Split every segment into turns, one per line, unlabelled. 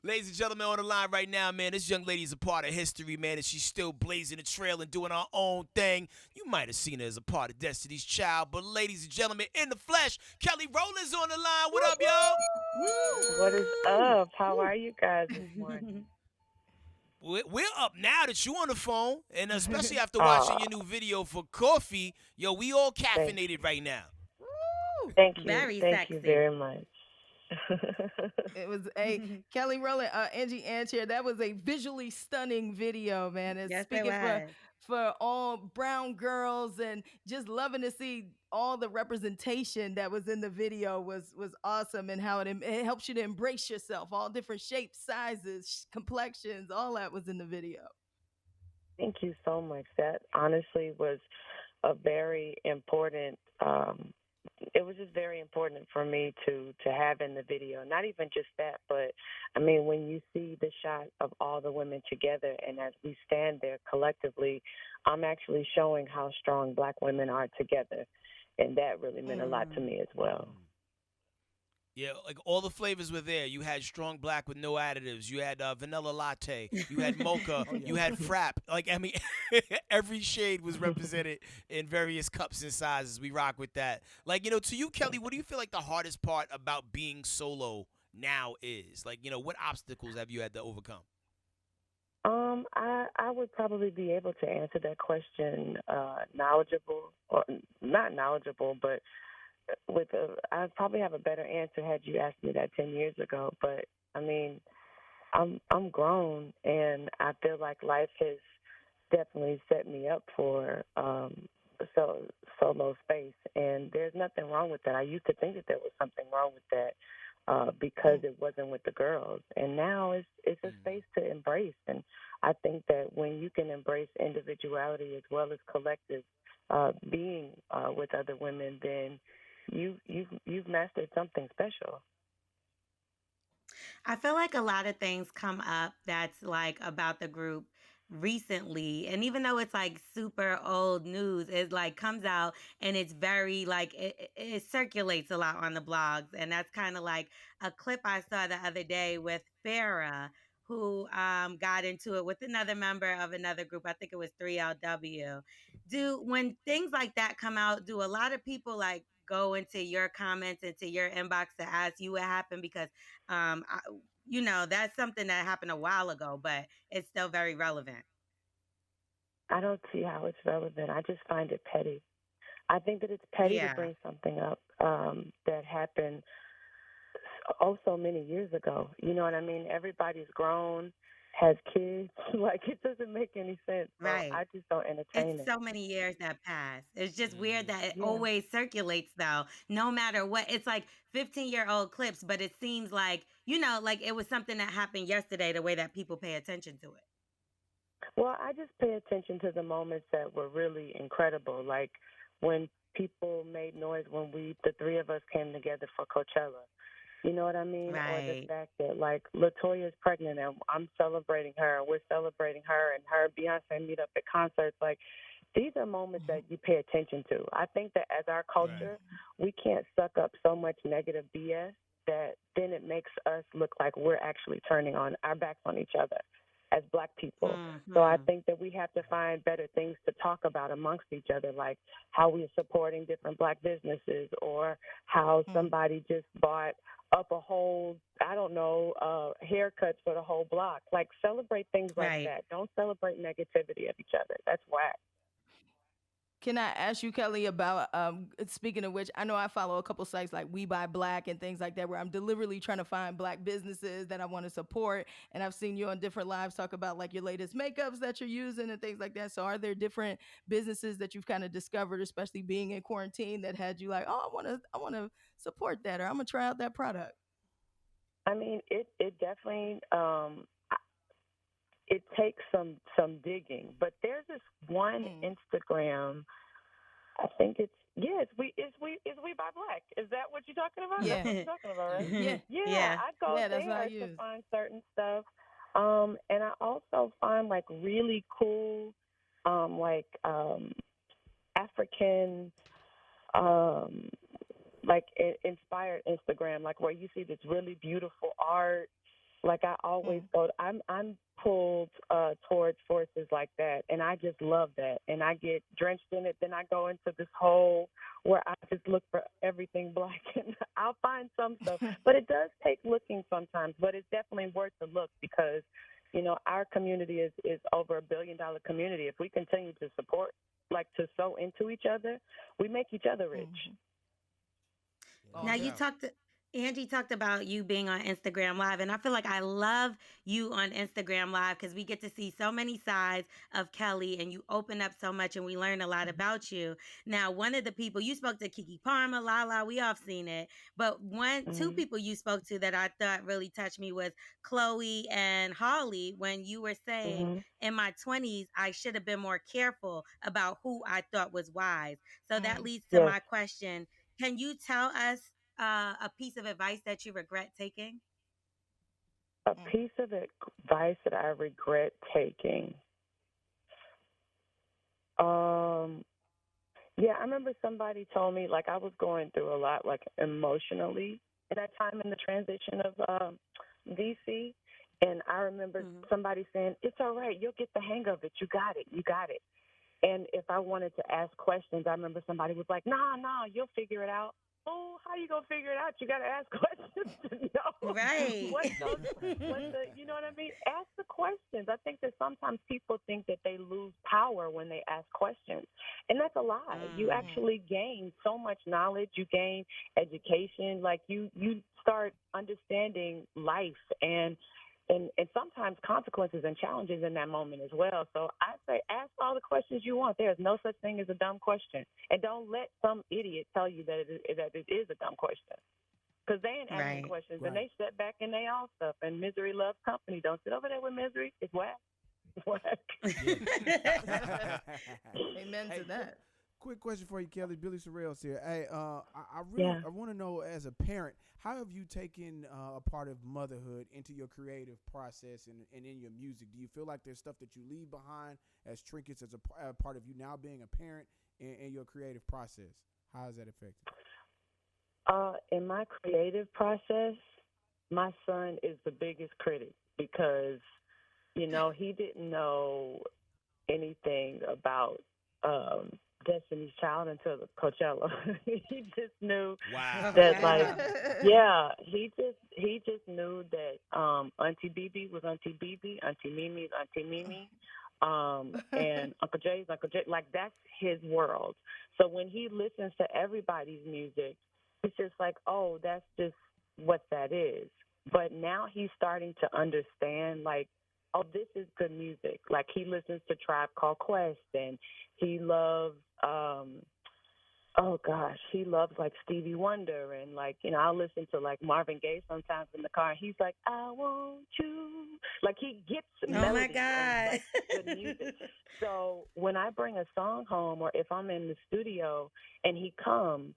Ladies and gentlemen, on the line right now, man, this young lady is a part of history, man, and she's still blazing the trail and doing her own thing. You might have seen her as a part of Destiny's Child, but ladies and gentlemen, in the flesh, Kelly Rowland's on the line. What up, yo?
What is
Woo!
up? How
Woo!
are you guys this morning?
We're up now that you on the phone, and especially after watching
Ah,
your new video for Coffee, yo, we all
thank
caffeinated right now.
Woo!
thank you.
Very
Thank you
sexy.
very much.
It was a Kelly Rowland, Angie Anchair. That was a visually stunning video, man. And
Yes, it
speaking
was.
for all brown girls and just loving to see all the representation that was in the video was awesome, and how it helps you to embrace yourself, all different shapes, sizes, complexions, all that was in the video.
Thank you so much. That honestly was a very important it was just very important for me to have in the video. Not even just that, but I mean when you see the shot of all the women together and as we stand there collectively, I'm actually showing how strong black women are together. And that really meant a lot to
Mm.
me as well.
Yeah, like all the flavors were there. You had strong black with no additives. You had vanilla latte. You had mocha.
Oh yeah.
You had frap. Like I mean, every shade was represented in various cups and sizes. We rock with that. Like to you, Kelly, what do you feel like the hardest part about being solo now is? Like what obstacles have you had to overcome?
I would probably be able to answer that question knowledgeable or not knowledgeable, but I'd probably have a better answer had you asked me that 10 years ago. But I mean, I'm grown, and I feel like life has definitely set me up for so solo space, and there's nothing wrong with that. I used to think that there was something wrong with that because
Mm.
it wasn't with the girls, and now it's a
Mm.
space to embrace. And I think that when you can embrace individuality as well as collective being with other women, then you've mastered something special.
I feel like a lot of things come up that's like about the group recently, and even though it's like super old news, it like comes out and it's very like it circulates a lot on the blogs, and that's kind of like a clip I saw the other day with Farah, who got into it with another member of another group. I think it was 3LW. Do when things like that come out, do a lot of people like go into your comments, into your inbox to ask you what happened? Because I, that's something that happened a while ago, but it's still very relevant.
I don't see how it's relevant. I just find it petty. I think that it's petty to
Yeah.
bring something up that happened oh so many years ago. You know what I mean? Everybody's grown, has kids. Like it doesn't make any sense. So
Right.
I just don't
It's
entertain it.
so many years that pass. It's just weird
Mhm.
that it
Yeah.
always circulates though, no matter what. It's like 15-year-old clips, but it seems like, like it was something that happened yesterday, the way that people pay attention to it.
Well, I just pay attention to the moments that were really incredible, like when people made noise when the three of us came together for Coachella. You know what I mean? Or the
Right.
fact that like Latoya's pregnant and I'm celebrating her, and we're celebrating her and her Beyonce meet up at concerts. Like these are moments that you pay attention to. I think that as our
Right.
culture, we can't suck up so much negative BS that then it makes us look like we're actually turning on our backs on each other as black people. So I
Hmm.
think that we have to find better things to talk about amongst each other, like how we're supporting different black businesses or how
Mm.
somebody just bought up a whole, I don't know, haircuts for the whole block. Like celebrate things like
Right.
that. Don't celebrate negativity of each other. That's whack.
Can I ask you, Kelly, about speaking of which, I know I follow a couple sites like We Buy Black and things like that, where I'm deliberately trying to find black businesses that I want to support. And I've seen you on different lives talk about like your latest makeups that you're using and things like that. So, are there different businesses that you've kind of discovered, especially being in quarantine, that had you like, oh, I want to support that, or I'm gonna try out that product?
I mean, it definitely it takes some digging, but there's this one
Mm.
Instagram. I think it's yeah, it's we buy black. Is that what you're talking about? That's
Yeah,
what you're talking about, right?
yeah,
Yeah,
Yeah.
I go
yeah. That's what I
there to
use.
find certain stuff. And I also find like really cool, like African, um, like inspired Instagram, like where you see this really beautiful art Like I always
Mm.
go. I'm pulled towards forces like that, and I just love that. And I get drenched in it. Then I go into this hole where I just look for everything black, and I'll find some stuff. But it does take looking sometimes. But it's definitely worth the look because, our community is over $1 billion community. If we continue to support, like to sow into each other, we make each other rich.
Mhm.
Yeah, no
All
Now you
day.
doubt.
talked Angie talked about you being on Instagram Live, and I feel like I love you on Instagram Live because we get to see so many sides of Kelly, and you open up so much, and we learn a lot about you. Now, one of the people you spoke to, Kiki Parma, Lala, we all seen it, but two
Mm-hmm.
people you spoke to that I thought really touched me was Chloe and Holly. When you were saying,
Mm-hmm.
in my 20s, I should have been more careful about who I thought was wise. So that
Mm.
leads to
Yes.
my question. Can you tell us a piece of advice that you regret taking?
A
Mm.
piece of advice that I regret taking. Um, yeah, I remember somebody told me like I was going through a lot, like emotionally at that time in the transition of DC, and I remember
Hmm.
somebody saying, "It's all right, you'll get the hang of it. You got it. You got it." And if I wanted to ask questions, I remember somebody was like, "Nah, nah, you'll figure it out." Oh, how you gonna figure it out? You gotta ask questions to know
Right.
what the you know what I mean? Ask the questions. I think that sometimes people think that they lose power when they ask questions, and that's a lie. You
Mm.
Mm.
actually gain so much knowledge. You gain education. Like you start understanding life and sometimes consequences and challenges in that moment as well. So I say ask all the questions you want. There's no such thing as a dumb question. And don't let some idiot tell you that it is a dumb question. Because they ain't asking
Right.
questions and
Right.
they sit back and they all stuff. And misery loves company. Don't sit over there with misery. It's whack. It's whack.
Yeah.
Amen
Hey,
to that.
quick question for you, Kelly. Billy Sorrells here. Hey, I really
Yeah.
I want to know as a parent, how have you taken a part of motherhood into your creative process and in your music? Do you feel like there's stuff that you leave behind as trinkets as a part of you now being a parent in your creative process? How has that affected?
In my creative process, my son is the biggest critic because, he didn't know anything about um, Destiny's Child until the Coachella. He just knew
Oh,
Wow.
that, like,
wow.
yeah, he just knew that Auntie BB was Auntie BB, Auntie Mimi's Auntie Mimi, and Uncle Jay's Uncle Jay. Like that's his world. So when he listens to everybody's music, it's just like, oh, that's just what that is. But now he's starting to understand, like, oh, this is good music. Like he listens to Tribe Called Quest, and he loves, oh gosh, he loves like Stevie Wonder, and like I'll listen to like Marvin Gaye sometimes in the car. And he's like, I want you. Like he gets
Oh my
melodies and
God.
like good music. So when I bring a song home, or if I'm in the studio and he comes,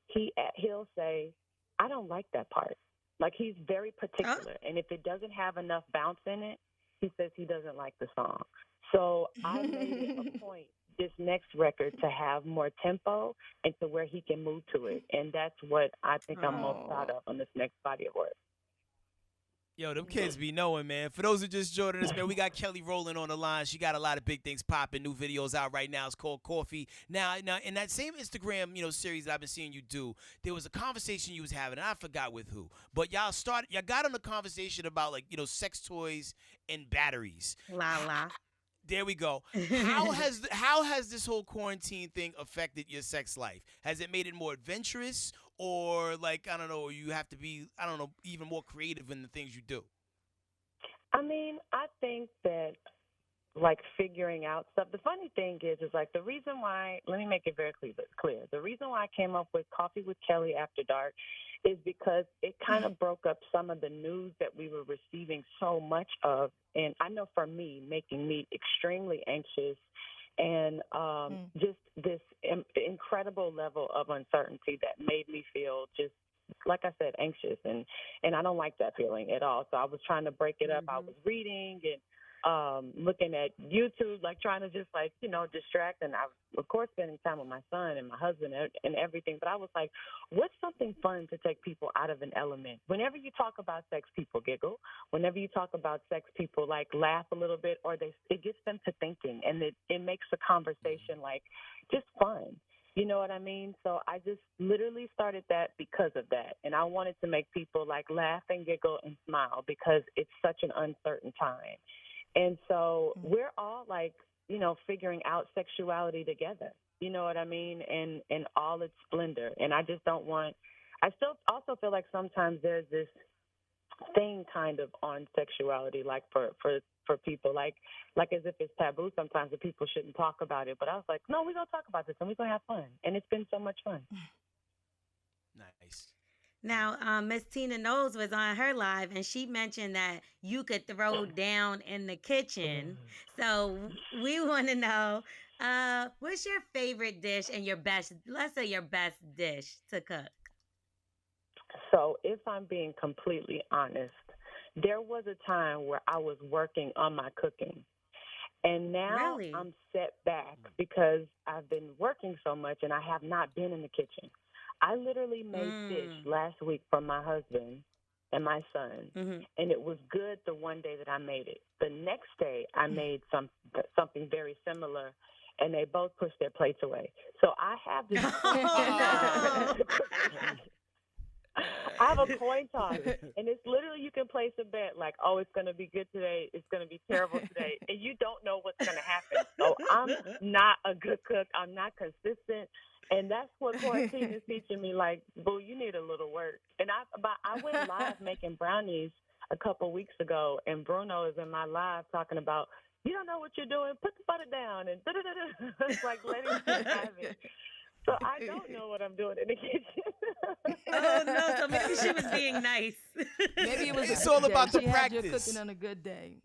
he'll say, I don't like that part. Like he's very
Oh.
particular, and if it doesn't have enough bounce in it, he says he doesn't like the song. So I made it a point this next record to have more tempo and to where he can move to it, and that's what I think I'm most proud
Oh.
of on this next body of work.
Yo, them kids be knowing, man. For those who just joining us, man, we got Kelly Rowland on the line. She got a lot of big things popping. New videos out right now. It's called Coffee. Now, in that same Instagram, series that I've been seeing you do, there was a conversation you was having, and I forgot with who. But y'all got on a conversation about like, sex toys and batteries.
La la.
There we go. How has this whole quarantine thing affected your sex life? Has it made it more adventurous, or like I don't know, you have to be even more creative in the things you do?
I mean, I think that like figuring out stuff. The funny thing is like the reason why. Let me make it very clear. The reason why I came up with Coffee with Kelly After Dark is because it kind of broke up some of the news that we were receiving so much of, and I know for me, making me extremely anxious and
Mm.
just this incredible level of uncertainty that made me feel just like I said, anxious, and I don't like that feeling at all. So I was trying to break it up. I
Hmm.
was reading and looking at YouTube, like trying to just like, distract. And I was, of course, spending time with my son and my husband and everything. But I was like, what's something fun to take people out of an element? Whenever you talk about sex, people giggle. Whenever you talk about sex, people like laugh a little bit, or it gets them to thinking, and it makes the conversation like just fun. You know what I mean? So I just literally started that because of that. And I wanted to make people like laugh and giggle and smile because it's such an uncertain time. And so we're all like, figuring out sexuality together. You know what I mean? And in all its splendor. And I just don't want, I still also feel like sometimes there's this thing kind of on sexuality, like for people, like as if it's taboo sometimes that people shouldn't talk about it. But I was like, no, we're going to talk about this and we're going to have fun. And it's been so much fun.
Nice.
Now, Miss Tina Knowles was on her live, and she mentioned that you could throw down in the kitchen. So we want to know, what's your favorite dish and your best, let's say your best dish to cook?
So if I'm being completely honest, there was a time where I was working on my cooking. And now
Really?
I'm set back because I've been working so much and I have not been in the kitchen. I literally made fish
Mm.
last week for my husband and my son,
Hmm.
and it was good the one day that I made it. The next day, I made something very similar, and they both pushed their plates away. So I have this
Oh.
I have a coin toss, and it's literally you can place a bet like, oh, it's going to be good today, it's going to be terrible today, and you don't know what's going to happen. So I'm not a good cook. I'm not consistent, and that's what quarantine is teaching me. Like, boo, you need a little work. And I went live making brownies a couple weeks ago, and Bruno is in my live talking about, you don't know what you're doing, put the butter down, and da-da-da-da. It's like letting me have it. So I don't know what I'm doing in the kitchen.
Oh no, so maybe she was being nice.
Maybe it was a
It's
good
all
day.
about the
She had you
practice.
cooking on a good day.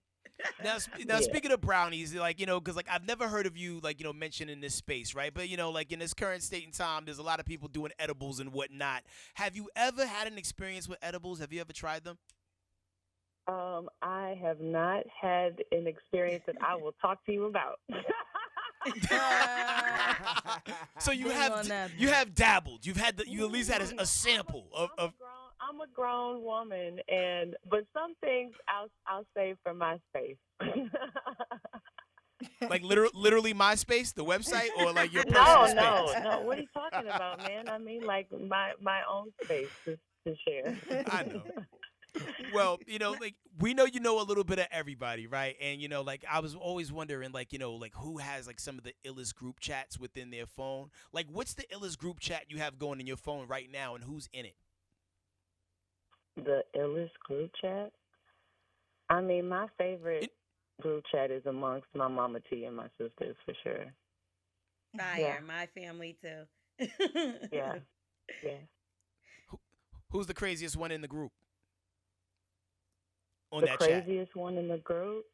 Now,
Yeah.
speaking of brownies, like because like I've never heard of you like mentioned in this space, right? But like in this current state and time, there's a lot of people doing edibles and whatnot. Have you ever had an experience with edibles? Have you ever tried them?
I have not had an experience that I will talk to you about.
So you
Bring
have
on that
you
one.
have dabbled. You at least had a sample of.
I'm a grown woman, but some things I'll save for my space.
Like literally MySpace, the website, or like your personal
No,
space.
no. What are you talking about, man? I mean, like my own space to share.
I know. Well, like we know you know a little bit of everybody, right? And like I was always wondering, like like who has like some of the illest group chats within their phone? Like, what's the illest group chat you have going in your phone right now, and who's in it?
The illest group chat. I mean, my favorite
it
group chat is amongst my mama T and my sisters for sure. Yeah,
Fire, my family too.
yeah, yeah.
who, who's the craziest one in the group on
The
that chat?
craziest one in the group.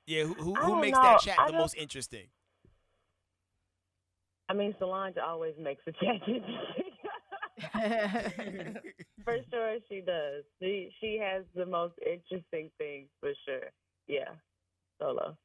Yeah, who
I
who
don't
makes that
know.
chat
I
the
don't.
most interesting?
I mean, Solange always makes a chat interesting. For sure, she does. She has the most interesting things for sure. Yeah, solo.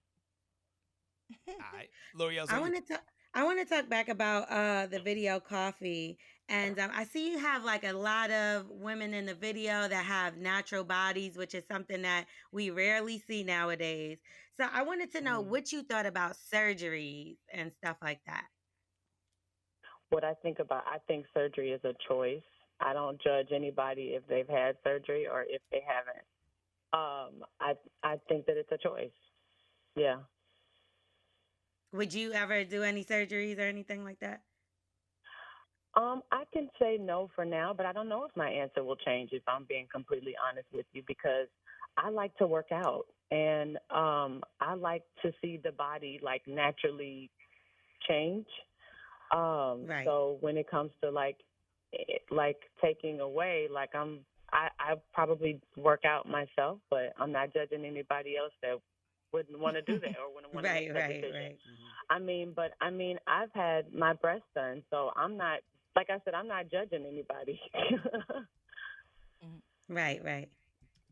All right, L'Oreal's
I
on you.
want to I want to talk back about the video coffee, and I see you have like a lot of women in the video that have natural bodies, which is something that we rarely see nowadays. So I wanted to know
Mm.
what you thought about surgeries and stuff like that.
What I think surgery is a choice. I don't judge anybody if they've had surgery or if they haven't. I think that it's a choice. Yeah.
Would you ever do any surgeries or anything like that?
I can say no for now, but I don't know if my answer will change if I'm being completely honest with you because I like to work out and I like to see the body like naturally change.
Right.
So when it comes to like taking away, like I probably work out myself, but I'm not judging anybody else that wouldn't want to do that or wouldn't want to
Right,
make that
right,
decision.
right.
I mean, I've had my breast done, so I'm not like I said, I'm not judging anybody.
Right, right.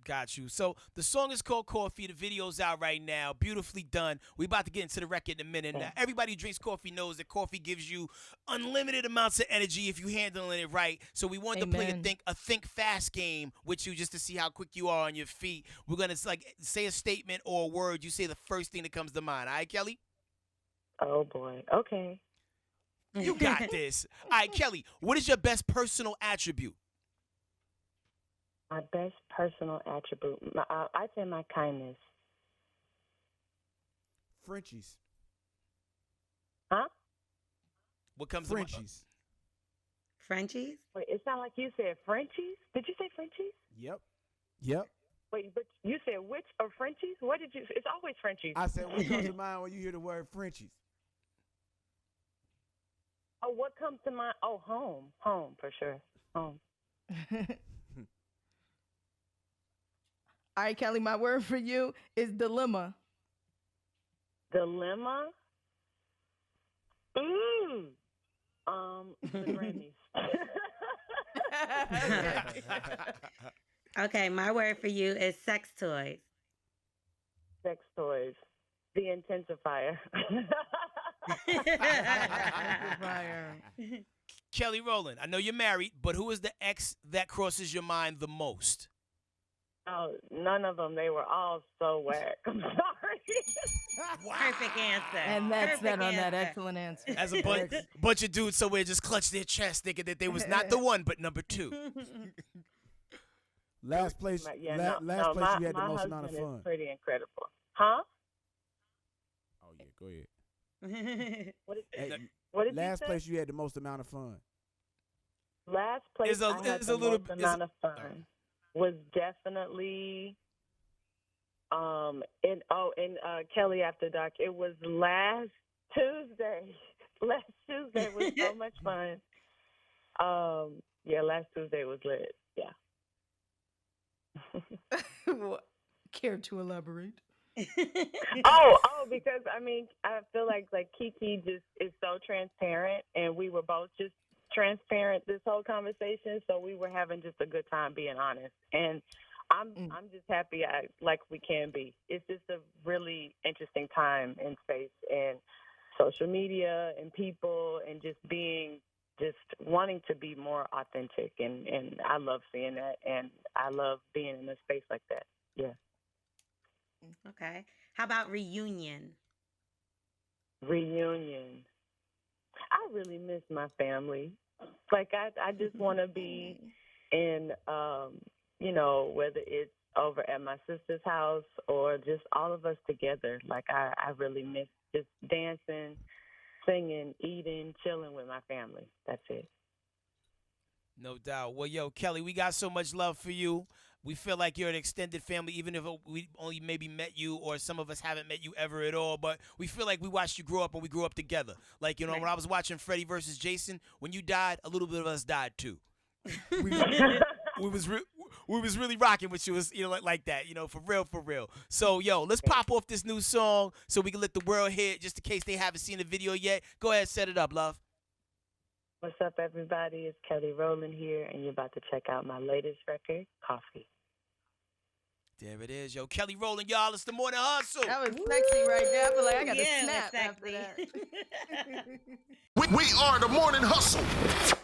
Got you. So the song is called Coffee. The video's out right now. Beautifully done. We about to get into the record in a minute. Now, everybody who drinks coffee knows that coffee gives you unlimited amounts of energy if you handling it right. So we wanted to play
Amen.
a think fast game with you just to see how quick you are on your feet. We're gonna say a statement or a word. You say the first thing that comes to mind. All right, Kelly?
Oh boy. Okay.
You got this. All right, Kelly. What is your best personal attribute?
My best personal attribute. I'd say my kindness.
Frenchies.
Huh?
What comes to mind?
Frenchies.
Frenchies?
Wait, it sounded like you said Frenchies. Did you say Frenchies?
Yep. Yep.
Wait, but you said which or Frenchies? What did you? It's always Frenchies.
I said, what comes to mind when you hear the word Frenchies?
Oh, what comes to mind? Oh, home. Home for sure. Home.
All right, Kelly, my word for you is dilemma.
Dilemma. The Grammys.
Okay, my word for you is sex toys.
Sex toys. The intensifier.
Kelly Rowland, I know you're married, but who is the ex that crosses your mind the most?
Oh, none of them. They were all so whack. I'm sorry.
Perfect answer.
And that's
Perfect
that on that
answer.
excellent answer.
As a bunch of dudes somewhere just clutched their chest thinking that they was not the one, but number two.
Last place,
Yeah,
last place you had the
my
most
husband
amount of
is
fun.
pretty incredible. Huh?
Oh yeah, go ahead.
What
Hey,
did you
last
say?
place you had the most amount of fun.
Last place
Is a-
I had
is
the
a little-
most
is-
amount of fun was definitely in Kelly After Dark. It was last Tuesday. Last Tuesday was so much fun. Yeah, last Tuesday was lit. Yeah.
Care to elaborate?
Because I mean, I feel like Kiki just is so transparent, and we were both just transparent this whole conversation, so we were having just a good time being honest. And I'm just happy like we can be. It's just a really interesting time in space and social media and people and just wanting to be more authentic, and I love seeing that, and I love being in a space like that. Yeah.
Okay. How about reunion?
Reunion. I really miss my family. Like I just want to be in, whether it's over at my sister's house or just all of us together. Like I really miss just dancing, singing, eating, chilling with my family. That's it.
No doubt. Well, yo, Kelly, we got so much love for you. We feel like you're an extended family, even if we only maybe met you or some of us haven't met you ever at all. But we feel like we watched you grow up and we grew up together. Like,
Right.
when I was watching Freddie versus Jason, when you died, a little bit of us died too. We was really rocking with you, like that, for real. So, yo, let's pop off this new song so we can let the world hear it, just in case they haven't seen the video yet. Go ahead, set it up, love.
What's up, everybody? It's Kelly Rowland here, and you're about to check out my latest record, Coffee.
There it is, yo. Kelly Rowland, y'all. It's the Morning Hustle.
That was sexy right there. I feel like I got to
Yeah,
snap
that's
after
sexy.
that.
We are the Morning Hustle.